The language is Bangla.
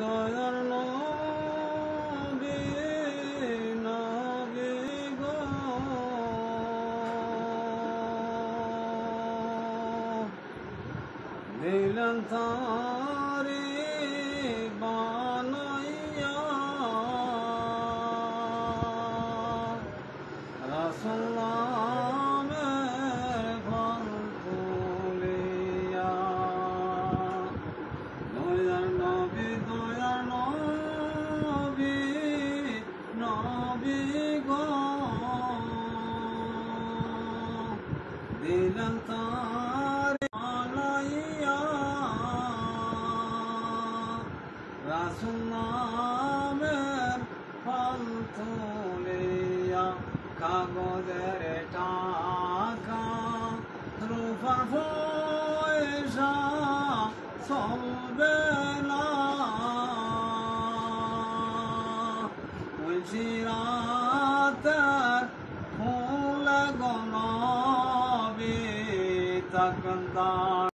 দয়ার নবী নবী গো দিলেন তারি বানাইয়া রাসূল নামের ফল তুলিয়া দয়ার নবী নবী গো দিলেন তারি বানাইয়া রাসূল নামের ফল তুলিয়া কাগজের টাকা রূপার পয়সা চলবে না সিরাতের ফুল গো নবী তাকদার